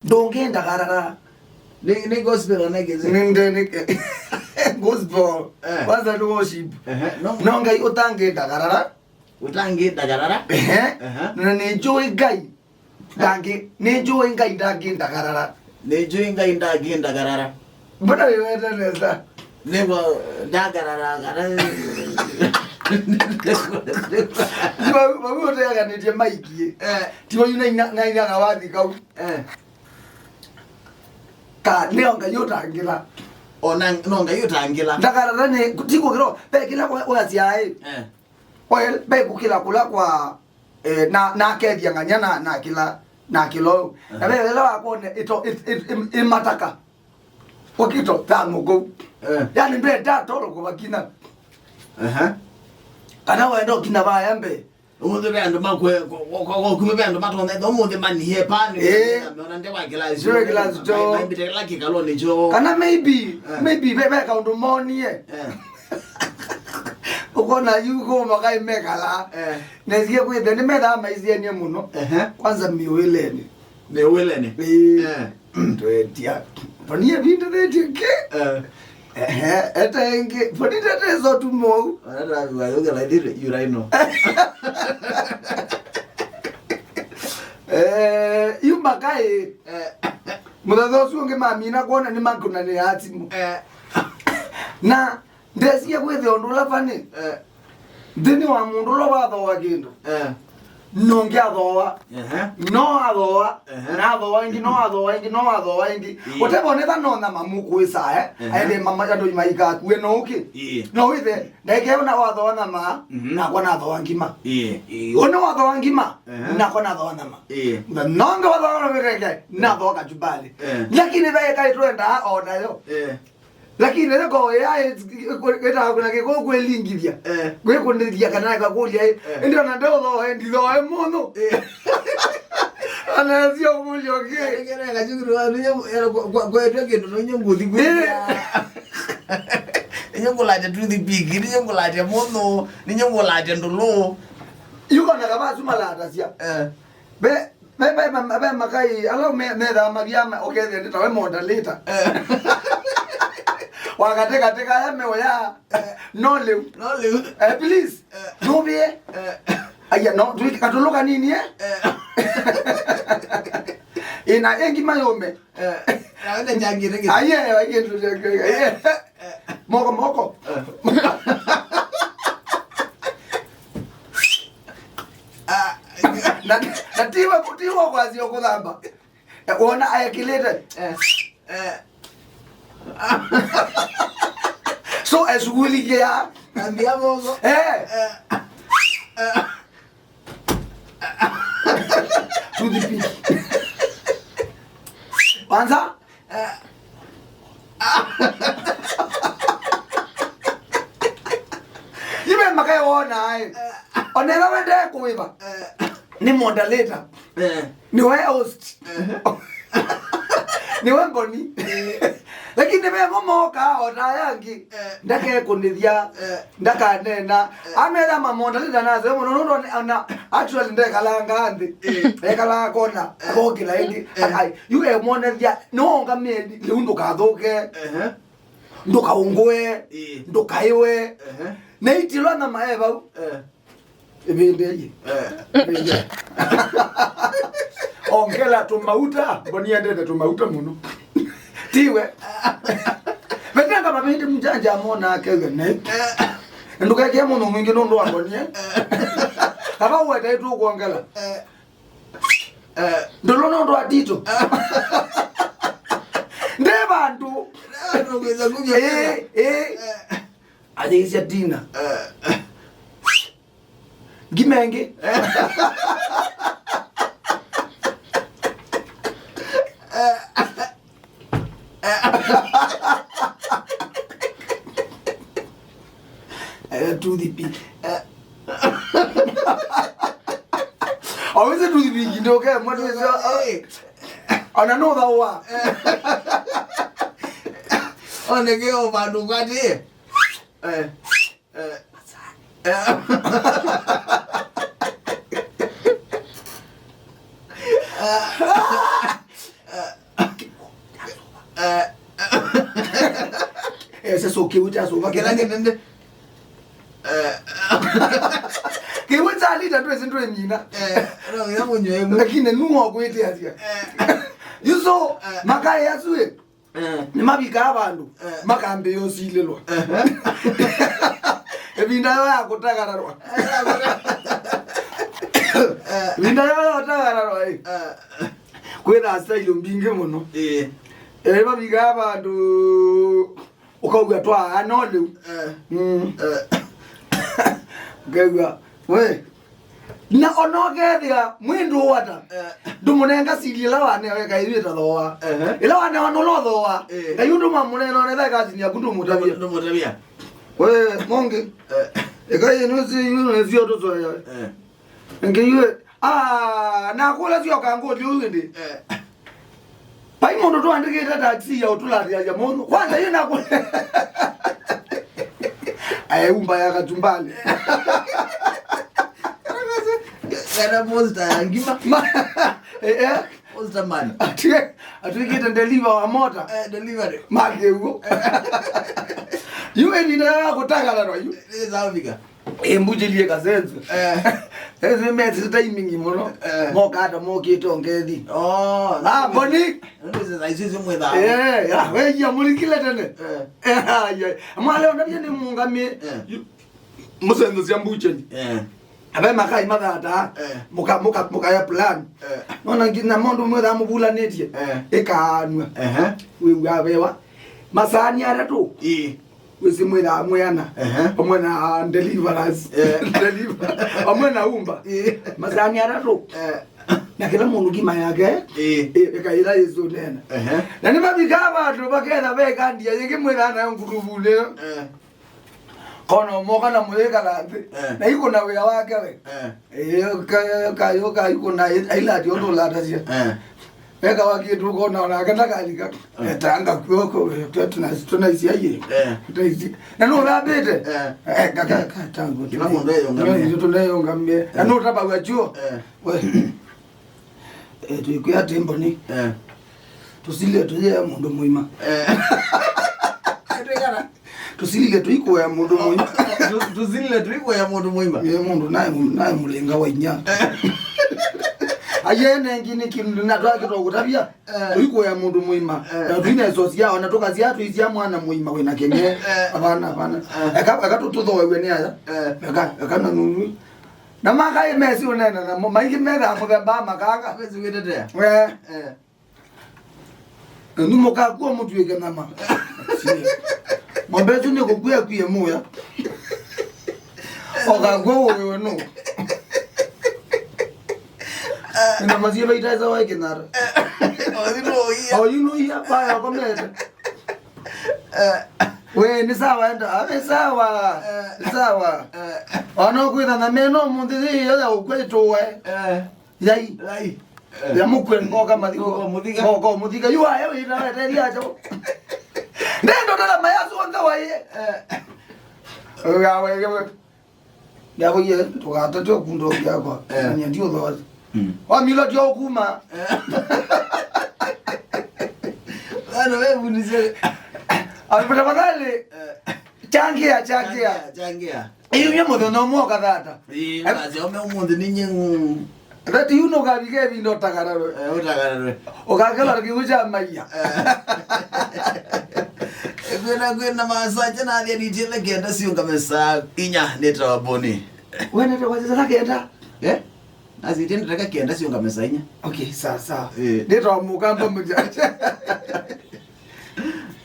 ndongenda karara ni gospel negeze ninde gospel kwanza ni worship nonga utangenda karara na nejoy guy dange nejoy guy ndagenda karara mbona wewe neza nego ndagarara Bago te aga ne je maiki tiwo yuna na ina ga wathi kau ka neonga yotangila ona nonga yotangila ndakarara ne tiko kiro pe kila kwa waziae oil pe kukila kula kwa na kedia nganya na kila na kilo na be lo akone ito imataka wakito tango go yani be da toro ko bakina kana wendo kina ba yambe umuze bendo makwe ko kume bendo matonde do umuze mani he pani na ndewa glass jo mbite like kalone jo kana maybe be ka ndo moni ukona yuko makai mekala nezie kwethe ni metha maizie ni muno kwanza miweleni twetia pania vindu vetike etenge ponita tezo tumo wayoga like you right now yumakai muthatho suonge mamina kuona ni makuna ni atimu na ndesia kwethe ondu lafani thini wa mundu lo wathoa kindu nonge athoa no athoa na athoa ingi utebonetha no na mamuku isa aende mama ando maika kuwe no uki no withe ndeke ona wathoa na ma na kona athoa ngima ona wathoa ngima na kona athoa na ma na nonga wathoa na wireke na athoa kajubali lakini bae kai twenda ona yo lakini leko ya eta kuna ke ko kwelingithia kwe kunithia kana ka kulia ndio na ndo ndio mono ana sio mulio ke kera kajuru kwa tweke ndo nyunguthi kwe nyungulate to the big nyungulate mono nyungulate ndolo yuko na kama sumalata sia be makai alo me da magia okay ndio tawe modalita wakateka yame oya no live please no be aya no tukatoloka nini ina engi mayome aende njangire ngi aye ndio moko na tiwa kwa sio kudhamba ona ayakileta so esuguli ya ambia bongo to the peak kwanza ibe makai ona ai onela wende kuiva ni moderator ni we host ni wemboni lakini be momoka ona yangi ndake kunithia ndaka nena amera mamonda lida nazo muno na actually ndekalanga ndi ekala kona kokila ndi ai you e monethia no ngamedi liundo kathoke ndoka ungwe ndoka iwe neitilwa na maeva ebendeye ongela tumauta bonia ndete tumauta muno tiwe vetanga mabindi mjanja amona akege ne nduka ke muno mwingi ndo ndo abonie aba weta itu kuongela ndolo ndo atito nde bantu kweza kuja adisia dina gimenge to the peak always to the peak you know okay what is on another one on the girl bandu kwati so kiwita so Kila ngende kiwita lita tu ezinto emina no yamunyo lakini nuwa kwete atia yuso makaya yaswe ni mabika abantu makambe yosilelwa ebinda yakho takararwa binda yakho takararwa kwena style mbinge muno mabika abantu ukauga twa anole gagwa we na onogethia mwindu wata ndumunenga silila wane weka ivita thoa ila wane wanolo thoa kayundu mamuneno ne thaka zinia kundu mutabia we monge ekaye no si yuno zio to so ya ngiwe na kula zio kango liundi pai mondo to andike taxi ya utulari ya mono kwanza yina kula umba ya kajumbani Era posta ngima posta man atuikita deliver wa mota delivery mageugo yue ni na kutaka la yu zawika embujilie kazenzo eze meti timing mono mokata mokito ngedi boni ndo zaisizo mweda we ya mulikile tene amale ondabye ni mungamie musenzo siambucheni abe makai madata muka ya plan nona ngina mondo mweda mubula netie ekanwa we wabewa masani aratu wesimweda mwana omwana deliverance omwana umba masani aratu na kila mundu kima yake ekaira yesu nena na ni mabika abantu bakenda bekandia yenge mweda na nguruvule kono moka na mweka lande na iko na wea wake we ka iko na ila diondo la tasia eka waki tu kona na kata kalika tanga kwoko tunaisia ye tutaisi na no babete kaka tango kila mundu yongambe tunayongambe na no taba wacho we tuikuya tembo ni tusile tuje mundu muima tusile tuiko ya mundu muima tusile tuiko ya mundu muima ye mundu naye mulenga wa inya ayene ngini kindu natwa kito kutabia tuiko ya mundu muima na twine sosia ona toka ziatu izia mwana muima wena kenge abana akatututho wewe ne aya akana nunu na maka imesi unena na maiki mera mugamba makaka kwezi wetete numoka kwa mtu yeke nama Mombetu ni kukuya kuye muya Okagwo wewe no Nina maziba itaza wae kenara Oyino iya baya komete we ni sawa enda sawa sawa ono kwenda na meno mundiri ya ukweto we yai ya mukwe ngoka madiko mudika yuwa yewe ina teli acho nendo dala mayazo anga wae yawe yabo ye tukata to kundo yako nyandio ndo wa milo dio kuma ana wewe unise alipata badale changia iyo nyemo ndo mo kadata kazi ome umuntu ninye Rati uno kabike bindo takararo okakela kiuja maya kwena masaje na ali ditile kenda siunga mesa inya neta boni wena to waza kenda nazitenda taka kenda siunga mesa inya okay sawa neta Mukamba Mujanja